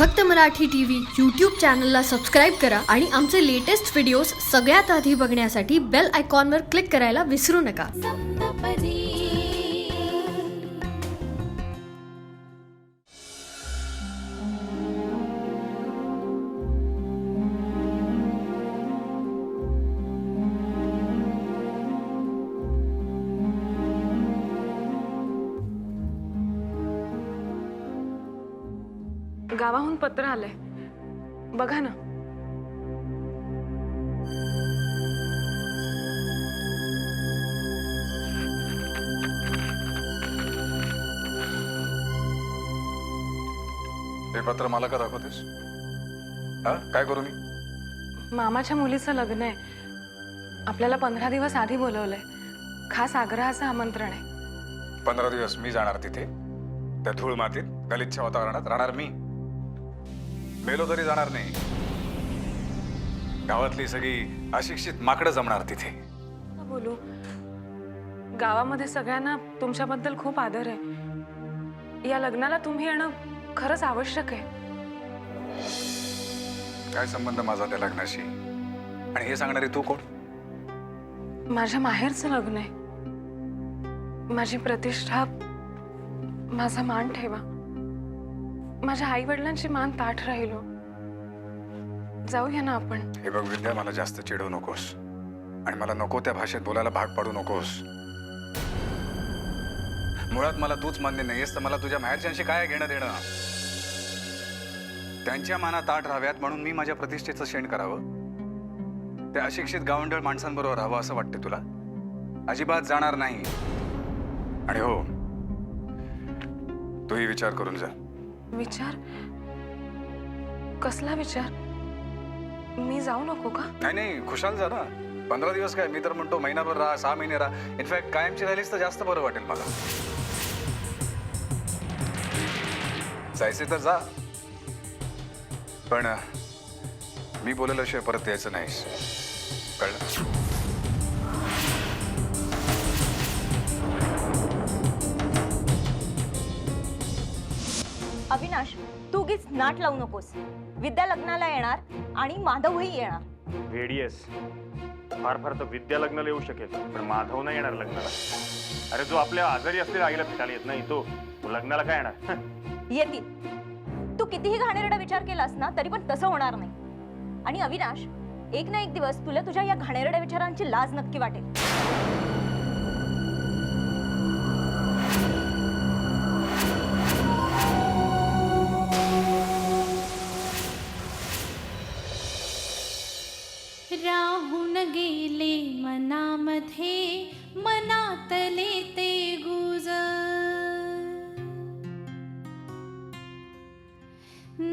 फक्त Marathi TV YouTube चॅनलला subscribe करा आणि आमचे लेटेस्ट व्हिडिओज सगळ्यात आधी बघण्यासाठी बेल आयकॉनवर क्लिक करायला विसरू नका. गावाहून पत्र आलंय, बघा ना. हे पत्र मला का दाखवतेस? हा, काय करू मी? मामाच्या मुलीचं लग्न आहे. आपल्याला 15 दिवस आधी बोलवलंय. खास आग्रहाचं आमंत्रण आहे. 15 दिवस मी जाणार तिथे, त्या धूळ मातीत गलिच्छ वातावरणात राहणार मी. मेलो तरी जाणार नाही. गावातली सगळी अशिक्षित माकडं जमणार तिथे. बोलू, गावामध्ये सगळ्यांना तुमच्याबद्दल खूप आदर आहे. या लग्नाला तुम्ही येणं खरंच आवश्यक आहे. काय संबंध माझा त्या लग्नाशी? आणि हे सांगणारी तू कोण? माझ्या माहेरचं लग्न आहे. माझी प्रतिष्ठा, माझा मान ठेवा. माझ्या आई वडिलांची मान ताठ राहिलो. जाऊया ना आपण. हे बघ विद्या, मला जास्त चिडवू नकोस आणि मला नको त्या भाषेत बोलायला भाग पाडू नकोस. मुळात मला तूच मान्य नाहीयेस तर मला तुझ्या माहेरच्यांशी काय घेणं देणं? त्यांच्या मानात ताठ राहाव्यात म्हणून मी माझ्या प्रतिष्ठेचं शेण करावं? त्या अशिक्षित गावंढळ माणसांबरोबर राहावं असं वाटतं तुला? अजिबात जाणार नाही. आणि हो, तूही विचार करून जा. विचार? कसला विचार? मी जाऊ नको का? नाही नाही, खुशाल जा ना. 15 दिवस काय, मी तर म्हणतो महिनाभर राहा, 6 महिने राहा. इनफॅक्ट कायमची राहिलीस तर जास्त बरं वाटेल मला. जायचे तर जा, पण मी बोलल्याशिवाय परत यायचं नाहीस, कळलं? अविनाश, तू उगीच नाट लावू नकोस. विद्या लग्नाला येणार आणि माधवही येणार. वेडीएस, फार फार तर विद्या लग्नाला येऊ शकेल, पण माधव नाही येणार लग्नाला. अरे जो आपल्या आजारी असलेल्या आईला भेटायला येत नाही तो लग्नाला काय येणार? येतील. तू कितीही घाणेरडा विचार केलास ना तरी पण तसं होणार नाही. आणि अविनाश, एक ना एक दिवस तुला तुझ्या या घाणेरड्या विचारांची लाज नक्की वाटेल. राहून गेले मनामध्ये, मनातले ते गुज.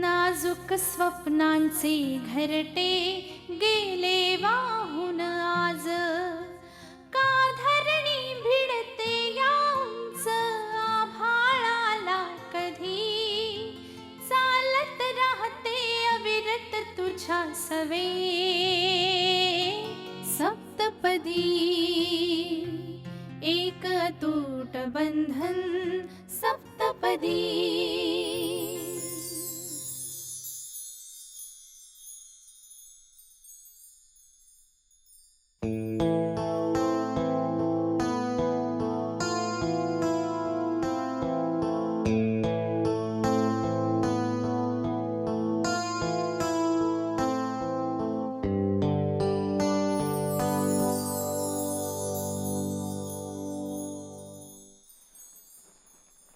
नाजूक स्वप्नांचे घरटे गेले वाहून आज. का धरणी भिडते या उंच आभाळाला कधी. चालत राहते अविरत तुझ्या सवे सप्तपदी. एक अतूट बंधन सप्तपदी.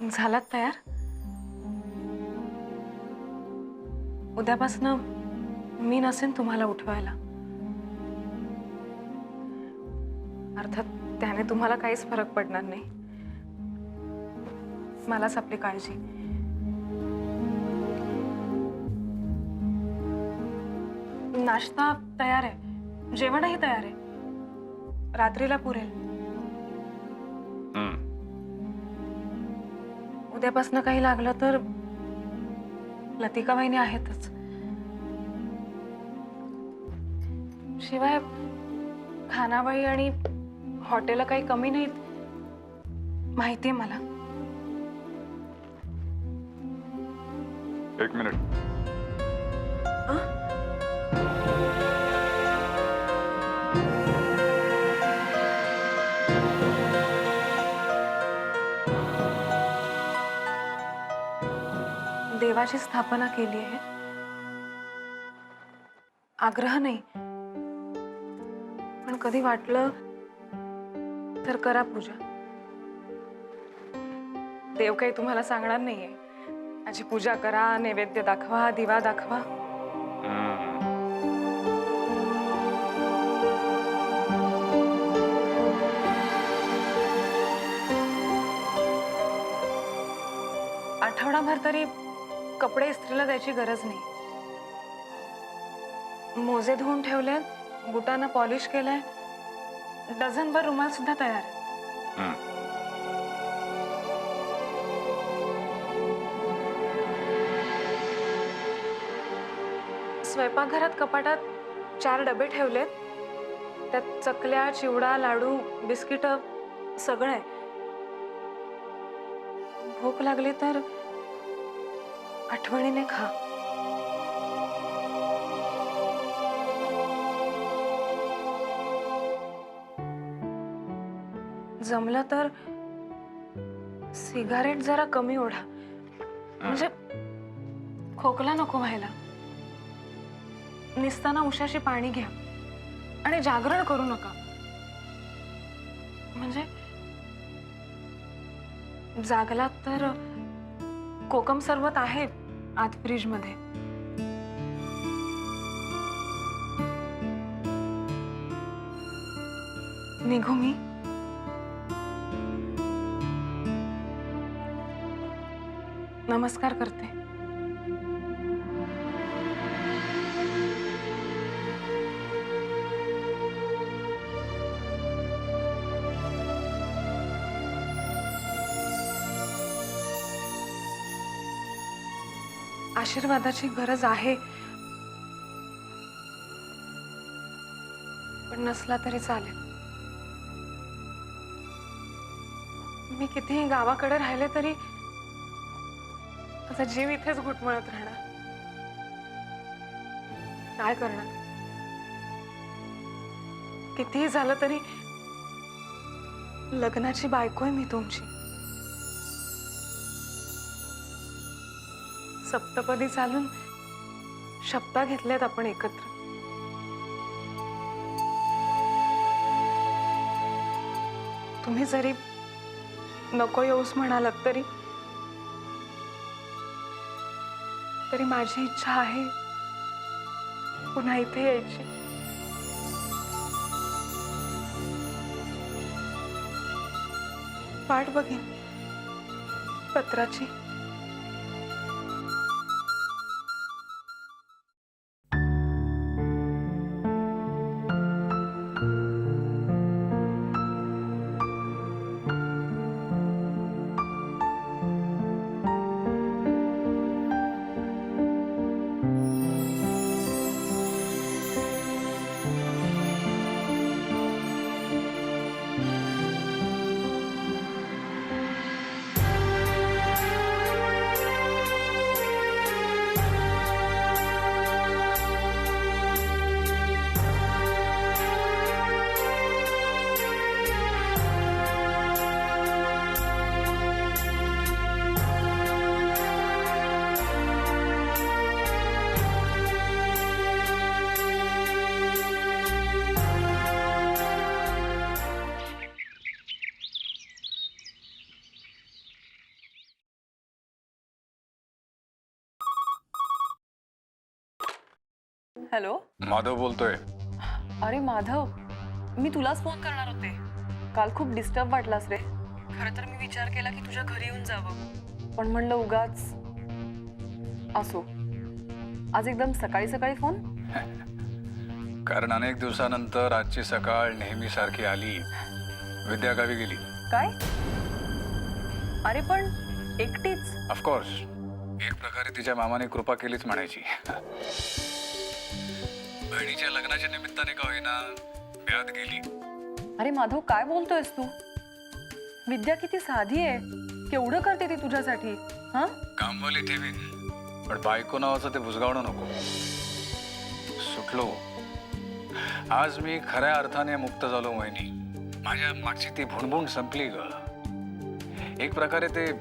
झालात तयार? उद्यापासून मी नसेन तुम्हाला उठवायला. अर्थात त्याने तुम्हाला काहीच फरक पडणार नाही. मलाच आपली काळजी. नाश्ता तयार आहे, जेवणही तयार आहे. रात्रीला पुरेल. उद्यापासून काही लागलं तर लतिका वहिनी आहेतच. शिवाय खानाबाई आणि हॉटेल काही कमी नाहीत माहिती आहे मला. एक मिनिट. देवाची स्थापना केली आहे. आग्रह नाही, पण कधी वाटलं तर करा पूजा. देव काही तुम्हाला सांगणार नाहीये. माझी पूजा करा, नैवेद्य दाखवा, दिवा दाखवा. आठवडाभर तरी कपडे इस्त्रीला द्यायची गरज नाही. मोजे धुवून ठेवले, बुटांना पॉलिश केलंय, डझनभर रुमाल सुद्धा तयार आहे. स्वयंपाकघरात कपाटात 4 डबे ठेवलेत. त्यात चकल्या, चिवडा, लाडू, बिस्किट सगळं आहे. भूक लागली तर आठवणीने खा. जमलं तर सिगारेट जरा कमी ओढा, म्हणजे खोकला नको व्हायला. निसताना उशाशी पाणी घ्या आणि जागरण करू नका. म्हणजे जागलात तर कोकम सरबत आहे आत फ्रीज मध्ये. निघू मी? नमस्कार करते. आशीर्वादाची गरज आहे, पण नसला तरी चालेल. मी कितीही गावाकडे राहिले तरी माझा जीव इथेच घुटमळत राहणार. काय करणार? कितीही झालं तरी लग्नाची बायको आहे मी तुमची. सप्तपदी चालून शपथा घेतल्यात आपण एकत्र. तुम्ही जरी नको येऊस म्हणालात तरी माझी इच्छा आहे पुन्हा इथे यायची. वाट बघेन पत्राची. हॅलो, माधव बोलतोय. अरे माधव, मी तुलाच फोन करणार होते. काल खूप डिस्टर्ब वाटलास रे. खरं तर मी विचार केला की तुझ्या घरी येऊन जावं, पण म्हणलं उगाच. असो, आज एकदम सकाळी सकाळी फोन? कारण अनेक दिवसानंतर आजची सकाळ नेहमी सारखी आली. विद्या गावी गेली. काय? अरे पण एकटीच? ऑफकोर्स, एक प्रकारे तिच्या मामाने कृपा केलीच म्हणायची. बहिणीच्या लग्नाच्या निमित्ताने का होईना ब्यात गेली. अरे माधव, काय बोलतोयस तू? विद्या किती साधी आहे, केवढं करते ती तुझ्यासाठी. हा, कामवाली ठेवीन, पण बायको नावाचं ते बुजगावणं नको. सुटलो. आज मी खऱ्या अर्थाने मुक्त झालो मोहिनी. माझ्या मागची ती भुणभुण संपली ग. एक प्रकारे ते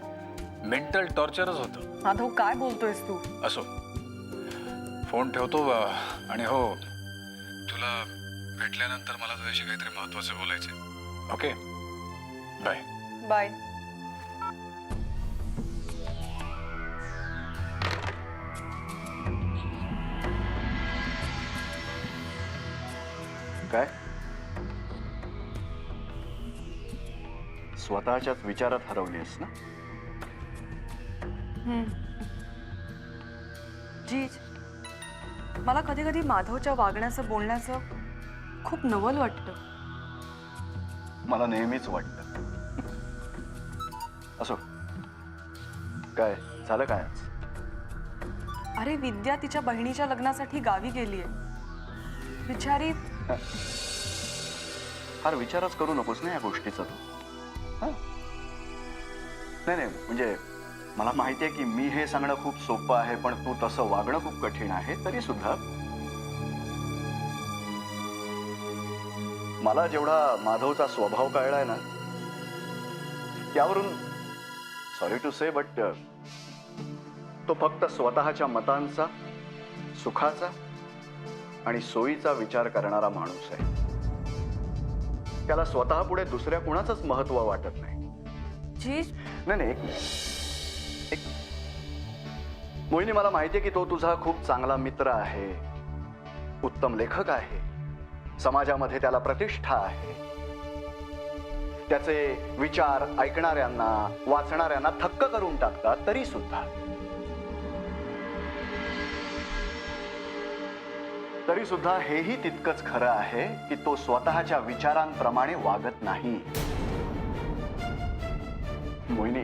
मेंटल टॉर्चरच होतं. माधव काय बोलतोयस तू? असो, फोन ठेवतो आणि हो, तुला भेटल्यानंतर मला तुझ्याशी काहीतरी महत्वाचं बोलायचं. Okay, bye. बाय. काय स्वतःच्याच विचारात हरवलीस ना? जीज, मला कधी कधी माधवच्या वागण्याचं बोलण्याचं खूप नवल वाटतं. मला नेहमीच वाटतं. असो, काय झालं काय आज? अरे विद्या तिच्या बहिणीच्या लग्नासाठी गावी गेलीये. बिचारी. फार विचारच करू नकोस ना या गोष्टीचा तू. हं? नाही नाही, म्हणजे मला माहिती आहे की मी हे सांगणं खूप सोपं आहे, पण तू तसं वागणं खूप कठीण आहे. तरी सुद्धा मला जेवढा माधवचा स्वभाव कळलाय ना, त्यावरून सॉरी टू से बट तो फक्त स्वतःच्या मतांचा, सुखाचा आणि सोयीचा विचार करणारा माणूस आहे. त्याला स्वतः पुढे दुसऱ्या कुणाचंच महत्व वाटत नाही. जीज, नाही नाही, एक मोहिनी, मला माहिती आहे की तो तुझा खूप चांगला मित्र आहे, उत्तम लेखक आहे, समाजामध्ये त्याला प्रतिष्ठा आहे. त्याचे विचार ऐकणाऱ्यांना, वाचणाऱ्यांना थक्क करून टाकतात. तरी सुद्धा हेही तितकंच खरं आहे की तो स्वतःच्या विचारांप्रमाणे वागत नाही. मोहिनी,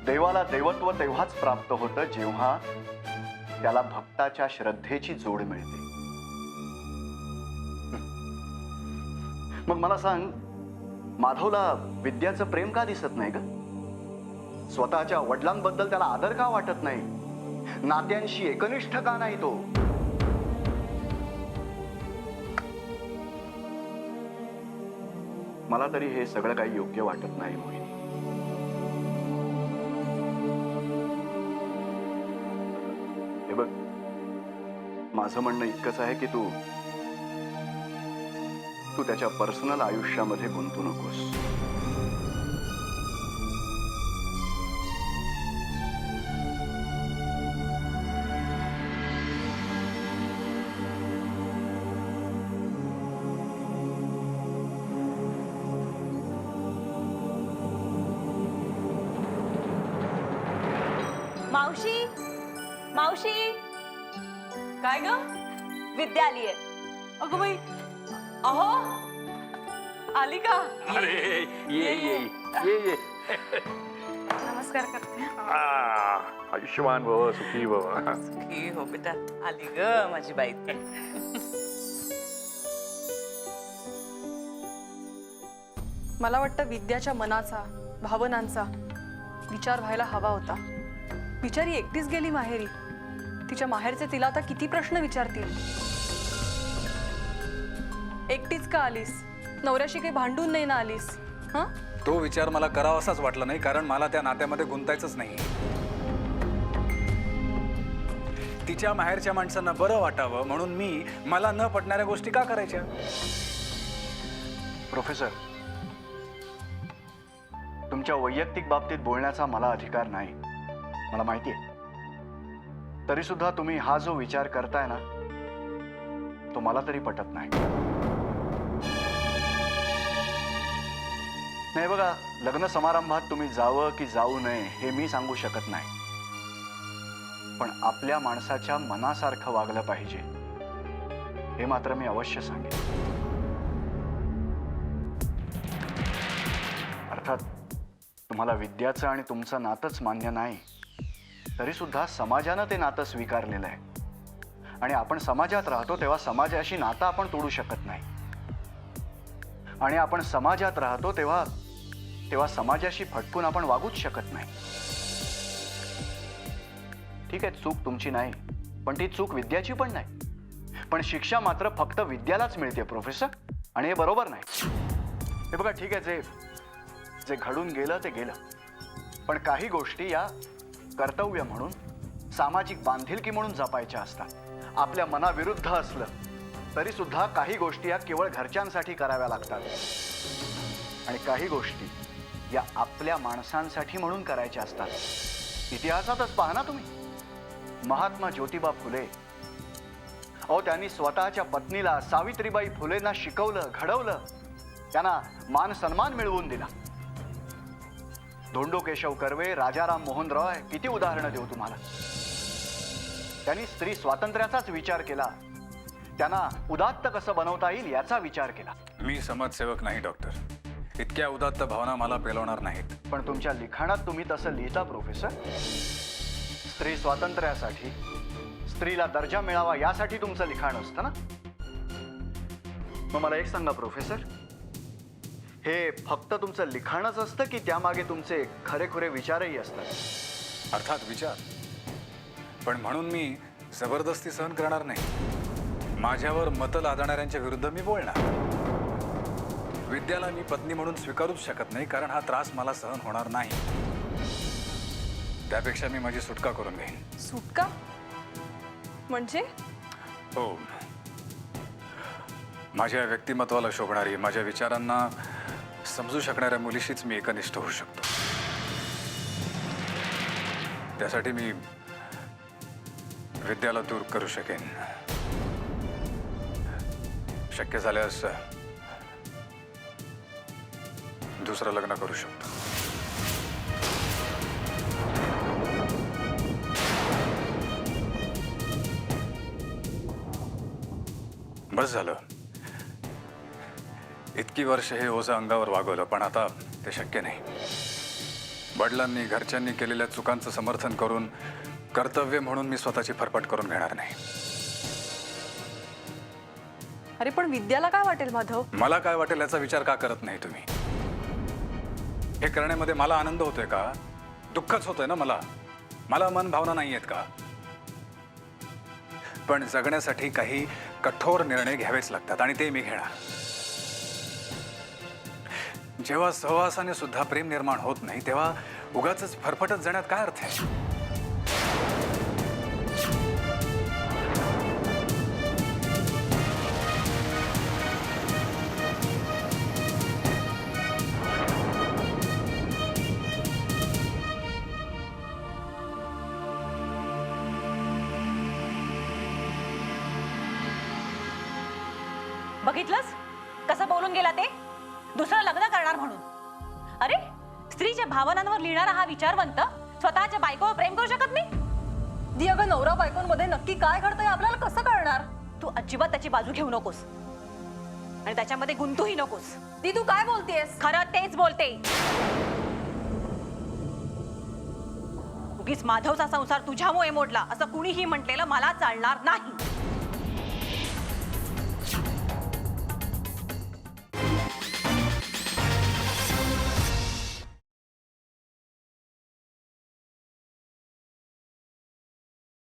देवाला देवत्व तेव्हाच प्राप्त होतं जेव्हा त्याला भक्ताच्या श्रद्धेची जोड मिळते. मग मला सांग, माधवला विद्याचं प्रेम का दिसत नाही ग? स्वतःच्या वडिलांबद्दल त्याला आदर का वाटत नाही? नात्यांशी एकनिष्ठ का नाही तो? मला तरी हे सगळं काही योग्य वाटत नाही मोहिनी. हे बघ, माझं म्हणणं इतकंच आहे की तू त्याच्या पर्सनल आयुष्यामध्ये गुंतू नकोस. मावशी, मावशी, काय ग? विद्या आलीये. अगं बाई, अहो, आली का? अरे ये ये ये ये. नमस्कार करते. आयुष्यमान भव, सुखी भव. की हो बेटा, आली ग माझी बाई. मला वाटतं विद्याच्या मनाचा, भावनांचा विचार व्हायला हवा होता. बिचारी एकटीच गेली माहेरी. तिच्या माहेरचे तिला आता किती प्रश्न विचारतील. एकटीच का आलीस? नवऱ्याशी काही भांडून नाही ना आलीस? हा, तो विचार मला करावासाच वाटला नाही, कारण मला त्या नात्यामध्ये गुंतायचंच नाही. तिच्या माहेरच्या माणसांना बरं वाटावं म्हणून मी मला न पटणाऱ्या गोष्टी का करायच्या? प्रोफेसर, तुमच्या वैयक्तिक बाबतीत बोलण्याचा मला अधिकार नाही, मला माहिती आहे. तरी सुद्धा तुम्ही हा जो विचार करताय ना, तो मला तरी पटत नाही. नाही बघा, लग्न समारंभात तुम्ही जावं की जाऊ नये हे मी सांगू शकत नाही, पण आपल्या माणसाच्या मनासारखं वागलं पाहिजे हे मात्र मी अवश्य सांगेन. अर्थात तुम्हाला विद्याचं आणि तुमचं नातंच मान्य नाही, तरी सुद्धा समाजानं ते नातं स्वीकारलेलं आहे. आणि आपण समाजात राहतो तेव्हा समाजाशी नातं आपण तोडू शकत नाही. आणि आपण समाजात राहतो तेव्हा समाजाशी फटकून आपण वागूच शकत नाही. ठीक आहे, चूक तुमची नाही, पण ती चूक विद्याची पण नाही. पण शिक्षा मात्र फक्त विद्यालाच मिळते प्रोफेसर, आणि हे बरोबर नाही. हे बघा, ठीक आहे, जे घडून गेलं ते गेलं. पण काही गोष्टी या कर्तव्य म्हणून, सामाजिक बांधिलकी म्हणून जपायच्या असतात. आपल्या मनाविरुद्ध असलं तरी सुद्धा काही गोष्टी या केवळ घरच्यांसाठी कराव्या लागतात आणि काही गोष्टी या आपल्या माणसांसाठी म्हणून करायच्या असतात. इतिहासातच पहा ना तुम्ही, महात्मा ज्योतिबा फुले, अहो त्यांनी स्वतःच्या पत्नीला सावित्रीबाई फुलेंना शिकवलं, घडवलं, त्यांना मान सन्मान मिळवून दिला. धोंडो केशव कर्वे, राजाराम मोहन रॉय, किती उदाहरणं देऊ तुम्हाला. त्यांनी स्त्री स्वातंत्र्याचाच विचार केला, त्यांना उदात्त कसं बनवता येईल याचा विचार केला. मी समाजसेवक नाही डॉक्टर, इतक्या उदात्त भावना मला पेलवणार नाहीत. पण तुमच्या लिखाणात तुम्ही तसं लिहिता प्रोफेसर. स्त्री स्वातंत्र्यासाठी, स्त्रीला दर्जा मिळावा यासाठी तुमचं लिखाण असतं ना. मग मला एक सांगा प्रोफेसर, हे फक्त तुमचं लिखाणच असतं की त्यामागे तुमचे खरेखुरे विचारही असतात? अर्थात विचार, पण म्हणून मी जबरदस्ती सहन करणार नाही. माझ्यावर मतं लादणाऱ्यांच्या विरुद्ध मी बोलणार. विद्याला मी पत्नी म्हणून स्वीकारूच शकत नाही, कारण हा त्रास मला सहन होणार नाही. त्यापेक्षा मी माझी सुटका करून घेईन. सुटका म्हणजे? हो, माझ्या व्यक्तिमत्वाला शोभणारी, माझ्या विचारांना समजू शकणाऱ्या मुलीशीच मी एकनिष्ठ होऊ शकतो. त्यासाठी मी विद्याला दूर करू शकेन. शक्य झाल्यास दुसरं लग्न करू शकतो. बस झालं. इतकी वर्ष हे ओझं अंगावर वागवलं, पण आता ते शक्य नाही. वडिलांनी, घरच्यांनी केलेल्या चुकांचं समर्थन करून कर्तव्य म्हणून मी स्वतःची फरफट करून घेणार नाही. अरे पण विद्याला काय वाटेल माधव? मला काय वाटेल याचा विचार का करत नाही तुम्ही? हे करण्यामध्ये मला आनंद होतोय का? दुःखच होतोय ना मला. मला मन भावना नाही आहेत का? पण जगण्यासाठी काही कठोर निर्णय घ्यावेच लागतात आणि ते मी घेणार. जेव्हा सहवासाने सुद्धा प्रेम निर्माण होत नाही तेव्हा उगाच फरफटत जाण्यात काय अर्थ आहे? बघितलंस कसं बोलून गेला ते? दुसरं लग्न करणार म्हणून. अरे स्त्रीच्या भावनांवर लिहिणारा हा विचारवंत स्वतःच्या बायकोवर प्रेम करू शकत नाही? दी अगं, नवरा बायकोंमध्ये नक्की काय घडतंय आपल्याला कसं कळणार? तू अजिबात त्याची बाजू घेऊ नकोस आणि त्याच्यामध्ये गुंतूही नकोस. दी तू काय बोलतेस? खरं तेच बोलते. उगीच माधवचा संसार तुझ्यामुळे मोडला असं कुणीही म्हटलेलं मला चालणार नाही.